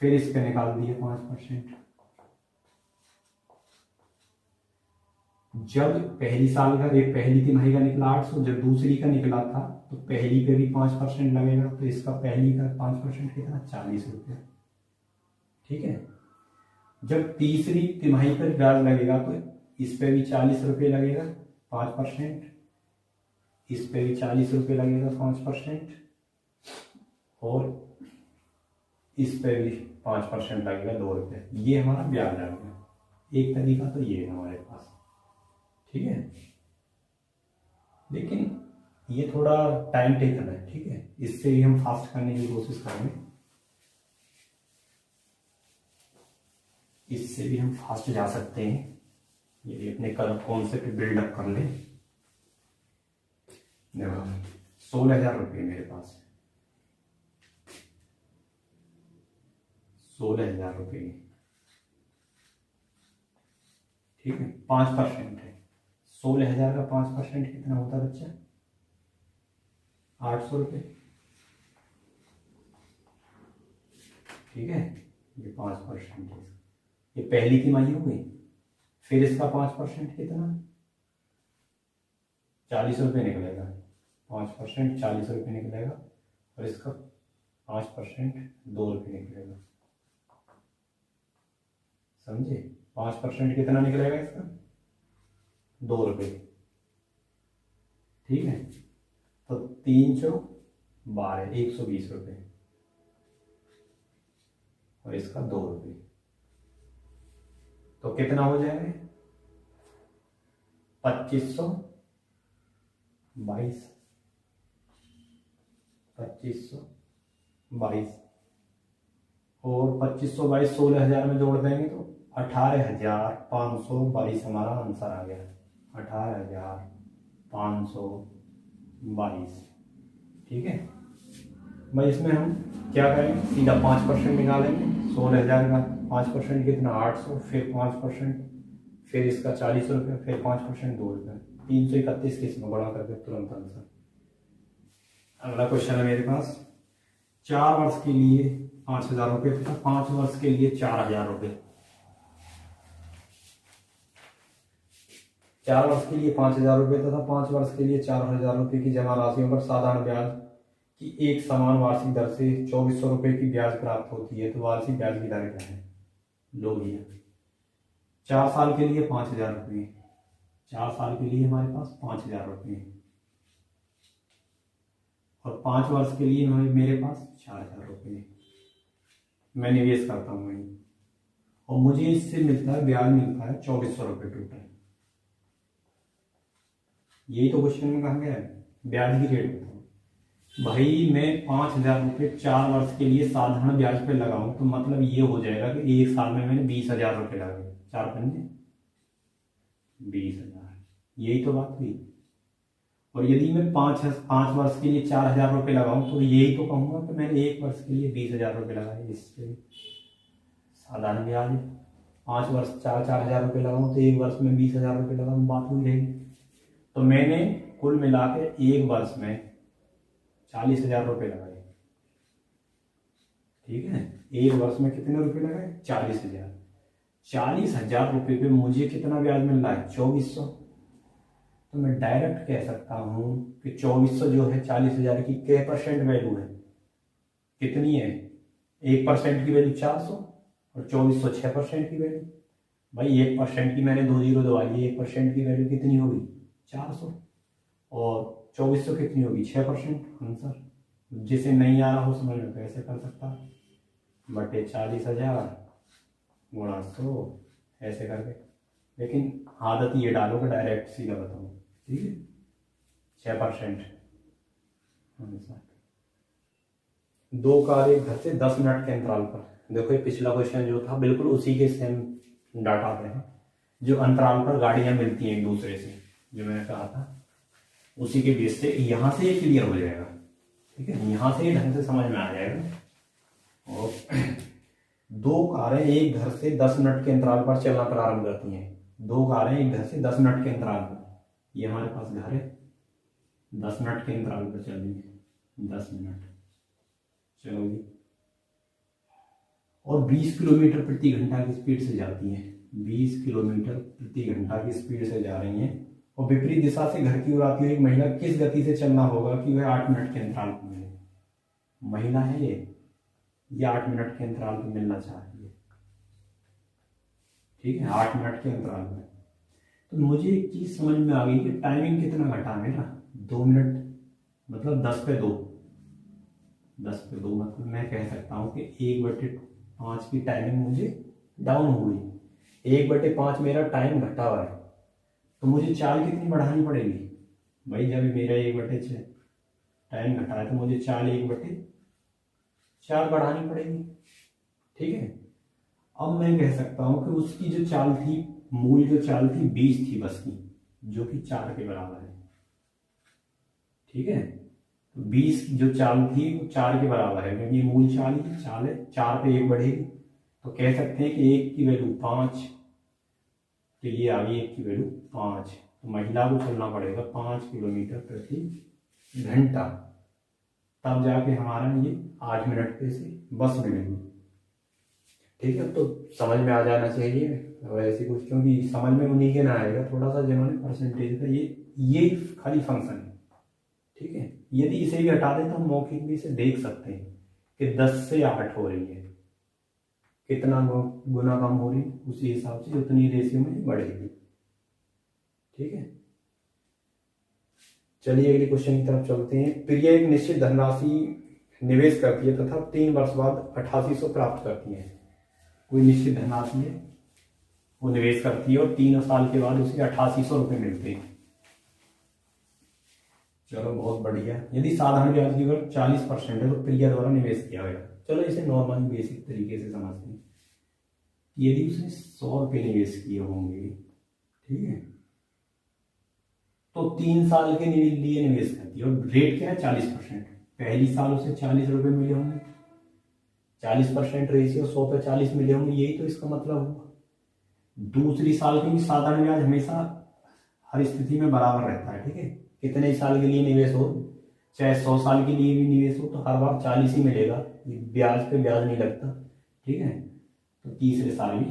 फिर इस पे निकाल दिया 5%। जब पहली साल का, एक पहली तिमाही का निकला 800, जब दूसरी का निकला था तो पहली पे भी 5% लगेगा, तो इसका पहली का 5% कितना? 40 रुपये। ठीक है, जब तीसरी तिमाही पर ब्याज लगेगा तो इस पे भी 40 रुपये लगेगा, 5%, इस पे भी 40 रुपये लगेगा 5%, और इस पे भी 5% लगेगा 2 रुपये। ये हमारा ब्याज आ गया। एक तरीका तो ये है हमारे पास, ठीक है। लेकिन ये थोड़ा टाइम टेकन है, ठीक है। इससे भी हम फास्ट करने की कोशिश करेंगे, इससे भी हम फास्ट जा सकते हैं। ये अपने कॉन्सेप्ट बिल्डअप कर ले। देखो 16,000 रुपये मेरे पास, 16,000 रुपये, ठीक है। 5% है। 16,000 का 5% कितना होता है बच्चा? 800 रुपये, ठीक है। ये 5% है। ये पहली तिमाही हो गई। फिर इसका 5% कितना? 40 रुपये निकलेगा। 5% 40 रुपये निकलेगा, और इसका 5% 2 रुपये निकलेगा। समझे? 5% कितना निकलेगा इसका? 2 रुपये, ठीक है। तो 3 चौक 12, 120 रुपये, और इसका 2 रुपये। तो कितना हो जाएगा? 2522, 2522, और 2522 16,000 में जोड़ देंगे तो 18,522 हमारा आंसर आ गया। 18,522, ठीक है भाई। इसमें हम क्या करेंगे? सीधा 5% निकालेंगे। 16,000 का 5% कितना? 800, फिर 5%, फिर इसका 40 रुपये, फिर 5% 2 रुपये, 331 के इसमें बड़ा करके तुरंत आंसर। अगला क्वेश्चन है मेरे पास। 4 वर्ष के लिए 5,000 रुपये तथा 5 वर्ष के लिए 4,000 रुपये। 4 वर्ष के लिए 5,000 रुपये तथा 5 वर्ष के लिए 4,000 रुपये की जमा राशियों पर साधारण ब्याज की एक समान वार्षिक दर से 2,400 रुपये की ब्याज प्राप्त होती है। तो वार्षिक ब्याज की दर क्या है? लो भैया। 4 साल के लिए 5,000 रुपये, 4 साल के लिए हमारे पास 5,000 रुपये, और 5 वर्ष के लिए मेरे पास 4,000 रुपये। मैं निवेश करता हूँ वही, और मुझे इससे मिलता है ब्याज, मिलता है 2,400 रुपये टोटल। यही तो क्वेश्चन में कहा गया है। ब्याज की रेट बताओ भाई। मैं 5,000 रुपये 4 वर्ष के लिए साधारण ब्याज पे लगाऊं तो मतलब ये हो जाएगा कि एक साल में मैंने 20,000 रुपये लगाए। 4 पंजे 20,000, यही तो बात हुई। और यदि मैं 5 वर्ष के लिए 4,000 रुपये लगाऊं तो यही तो कहूंगा कि मैंने 1 वर्ष के लिए 20,000 रुपये लगाए। इससे साधारण ब्याज है। 5 वर्ष 4,000 रुपये लगाऊं तो 1 वर्ष में 20,000 रुपये लगाऊं, बात हुई रहेगी। तो मैंने कुल मिला के 1 वर्ष में 40,000 रुपये लगाए, ठीक है। 1 वर्ष में कितने रुपए लगाए? 40,000। 40,000 रुपये पे मुझे कितना ब्याज मिल रहा है? 2,400। तो मैं डायरेक्ट कह सकता हूं कि 2,400 जो है 40,000 की क्या परसेंट वैल्यू है? कितनी है? 1% की वैल्यू 400, और 2,400 6% की वैल्यू। भाई 1% की मैंने 2 जीरो दबा दी, 1% की वैल्यू कितनी होगी? 400, और 2,400 कितनी होगी? 6%। आंसर जिसे नहीं आ रहा हो समझ में कैसे कर सकता है? बटे 40,000 गुणा 100, ऐसे करके। लेकिन आदत ये डालो कि डायरेक्ट सीधा बताऊँ, ठीक है। 6% आंसर। 2 कार एक घर से 10 मिनट के अंतराल पर। देखो ये पिछला क्वेश्चन जो था बिल्कुल उसी के सेम डाटा पे है। जो अंतराल पर गाड़ियां मिलती हैं एक दूसरे से, जो मैंने कहा था, उसी के बेस से यहां से ये क्लियर हो जाएगा, ठीक है। यहां से ये ढंग से समझ में आ जाएगा। और 2 कारें एक घर से 10 मिनट के अंतराल पर चलना प्रारंभ करती हैं। 2 कारें एक घर से 10 मिनट के अंतराल पर, ये हमारे पास घर है, 10 मिनट के अंतराल पर चल रही है। 10 मिनट चलो जी। और 20 किलोमीटर प्रति घंटा की स्पीड से जाती हैं। 20 किलोमीटर प्रति घंटा की स्पीड से जा रही हैं, और विपरीत दिशा से घर की ओर आती हुई एक महिला किस गति से चलना होगा कि वह 8 मिनट के अंतराल पर मिले? महिला है ये 8 मिनट के अंतराल पर मिलना चाहती है, ठीक है। 8 मिनट के अंतराल में। तो मुझे एक चीज समझ में आ गई कि टाइमिंग कितना घटा मेरा? 2 मिनट मतलब 10/2, 10/2 मतलब मैं कह सकता हूँ कि 1/5 की टाइमिंग मुझे डाउन हो गई। 1/5 मेरा टाइम घटा हुआ है, तो मुझे चाल कितनी बढ़ानी पड़ेगी भाई? जब मेरा 1/6 टाइम घटा है तो मुझे चाल 1/4 बढ़ानी पड़ेगी। ठीक है, अब मैं कह सकता हूं कि उसकी जो चाल थी, मूल जो चाल थी 20 थी बस की, जो कि 4 के बराबर है। ठीक है, तो 20 की जो चाल थी वो 4 के बराबर है, क्योंकि मूल चाल ही चाल है, 4 पे 1 बढ़ेगी, तो कह सकते हैं कि 1 की वैल्यू 5, तो ये आ गई 1 की वैल्यू 5। तो महिला को चलना पड़ेगा 5 किलोमीटर प्रति घंटा, तब जाके हमारा ये 8 मिनट पे से बस मिलेगी। ठीक है, तो समझ में आ जाना चाहिए वैसे कुछ, क्योंकि समझ में उन्हीं के ना आएगा थोड़ा सा जिन्होंने परसेंटेज का ये खाली फंक्शन है। ठीक है, यदि इसे भी हटा दें तो हम मौखिक भी इसे देख सकते हैं कि 10 से 8 हो रही है, कितना गुना कम हो रही, उसी हिसाब से उतनी रेशियो में बढ़ेगी। ठीक है, चलिए अगले क्वेश्चन की तरफ चलते हैं। प्रिया एक निश्चित धनराशि निवेश करती है तथा 3 वर्ष बाद 8800 प्राप्त करती है। कोई निश्चित धनराशि है, वो निवेश करती है और 3 साल के बाद उसे 8800 रुपये मिलते हैं। चलो बहुत बढ़िया। यदि साधारण ब्याज की दर 40% है तो प्रिया द्वारा निवेश किया गया। चलो इसे नॉर्मल बेसिक तरीके से समझते हैं। यदि उसने 100 रुपये निवेश किए होंगे, ठीक है, तो 3 साल के लिए निवेश करती है और रेट क्या है 40%। पहली साल उसे 40 रुपये मिले होंगे, 40% रेशियो 100 पे 40 मिले होंगे, यही तो इसका मतलब हुआ। दूसरी साल के साधारण ब्याज हमेशा हर स्थिति में बराबर रहता है। ठीक है, कितने साल के लिए निवेश हो, चाहे 100 साल के लिए भी निवेश हो, तो हर बार 40 ही मिलेगा, ब्याज पे ब्याज नहीं लगता। ठीक है, तो तीसरे साल भी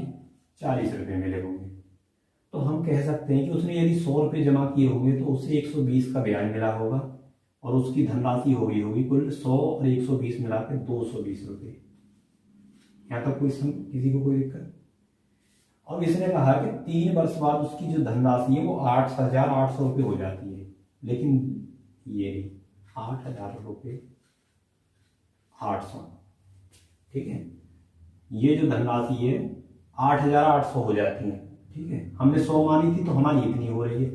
40 रुपये मिले होंगे। तो हम कह सकते हैं कि उसने यदि 100 रुपये जमा किए होंगे तो उसे 120 का ब्याज मिला होगा और उसकी धनराशि हो गई होगी कुल 100 और 120 मिलाकर 220 रुपये। यहाँ तक किसी को कोई दिक्कत? और इसने कहा कि 3 वर्ष बाद उसकी जो धनराशि है वो 8,800 रुपये हो जाती है, लेकिन ये 8,000 रुपये 800। ठीक है, ये जो धनराशि है 8,800 हो जाती है। ठीक है, हमने 100 मानी थी तो हमारी इतनी हो रही है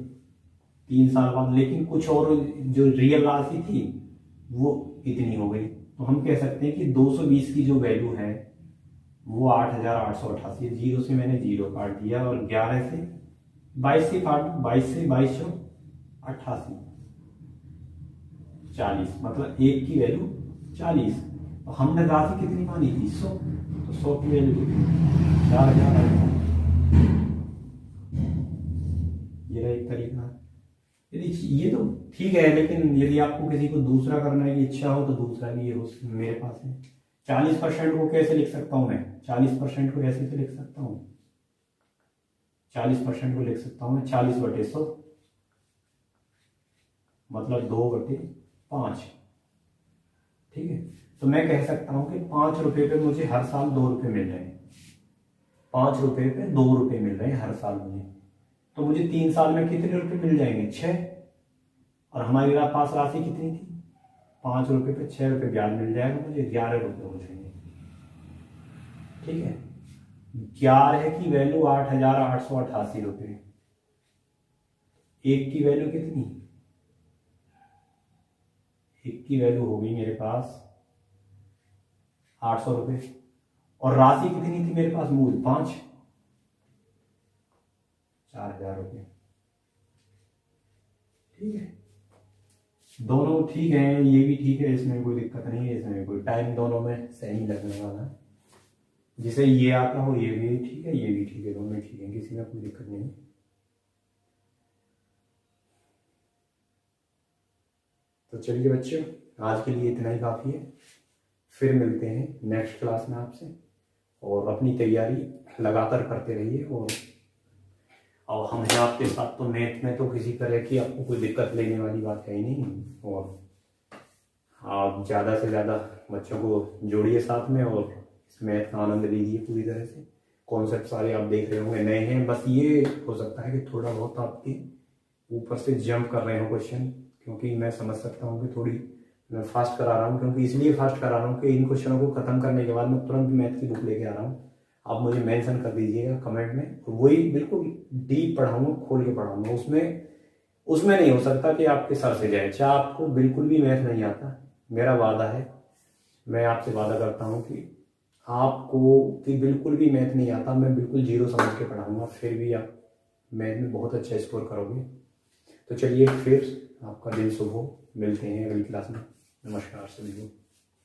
3 साल बाद, लेकिन कुछ और जो रियल राशि थी वो इतनी हो गई। तो हम कह सकते हैं कि 220 की जो वैल्यू है वो 8,888 है। 0 से मैंने 0 काट दिया और 11 से 22 से काट, 22 से 22 88, 40, मतलब 1 की वैल्यू 40। तो हमने राशि कितनी मानी थी 100, तो 100 की वैल्यू कितनी 4,000। ये रहा एक तरीका। यदि ये तो ठीक है, लेकिन यदि आपको किसी को दूसरा करने की इच्छा हो तो दूसरा भी मेरे पास है। 40% को कैसे लिख सकता हूं मैं? 40% को ऐसे लिख सकता हूं, 40% को लिख सकता हूं मैं 40/100, मतलब 2/5। ठीक है, तो मैं कह सकता हूं कि 5 रुपए पे मुझे हर साल 2 रुपये मिल रहे हैं। 5 रुपए पे 2 रुपये मिल रहे हैं हर साल मुझे, तो मुझे 3 साल में कितने रुपए मिल जाएंगे? 6। और हमारी पास राशि कितनी थी? 5 रुपए पे 6 रुपये ब्याज मिल जाएगा, मुझे 11 रुपये हो जाएंगे। ठीक है, 11 की वैल्यू 8,888 रुपये। 1 की वैल्यू कितनी? 1 की वैल्यू होगी मेरे पास 800 रुपये। और राशि कितनी थी मेरे पास? मूल 5, 4,000 रुपये। ठीक है, दोनों ठीक है, ये भी ठीक है, इसमें कोई दिक्कत नहीं है, इसमें कोई टाइम दोनों में सही लगने वाला है। जिसे ये आता हो ये भी ठीक है, ये भी ठीक है, दोनों ठीक है, किसी में कोई दिक्कत नहीं। तो चलिए बच्चों, आज के लिए इतना ही काफ़ी है। फिर मिलते हैं नेक्स्ट क्लास में आपसे, और अपनी तैयारी लगातार करते रहिए। और हम हैं आपके साथ, तो मैथ में तो किसी तरह की आपको कोई दिक्कत लेने वाली बात है ही नहीं। और आप ज़्यादा से ज़्यादा बच्चों को जोड़िए साथ में और इस मैथ का आनंद लीजिए पूरी तरह से। कॉन्सेप्ट सारे आप देख रहे होंगे नए हैं, बस ये हो सकता है कि थोड़ा बहुत आपके ऊपर से जंप कर रहे हो क्वेश्चन, क्योंकि मैं समझ सकता हूँ कि थोड़ी मैं फास्ट करा रहा हूँ, क्योंकि इसलिए फास्ट करा रहा हूँ कि इन क्वेश्चनों को खत्म करने के बाद मैं तुरंत मैथ की बुक लेके आ रहा हूँ। आप मुझे मेंशन कर दीजिएगा कमेंट में, वही बिल्कुल डीप पढ़ाऊंगा, खोल के पढ़ाऊंगा। उसमें नहीं हो सकता कि आपके सर से जाए। चाहे आपको बिल्कुल भी मैथ नहीं आता, मेरा वादा है, मैं आपसे वादा करता हूँ कि आपको कि बिल्कुल भी मैथ नहीं आता, मैं बिल्कुल जीरो समझ के पढ़ाऊंगा, फिर भी आप मैथ में बहुत अच्छा स्कोर करोगे। तो चलिए फिर आपका दिन शुभ हो, मिलते हैं अगली क्लास में। नमस्कार सभी को।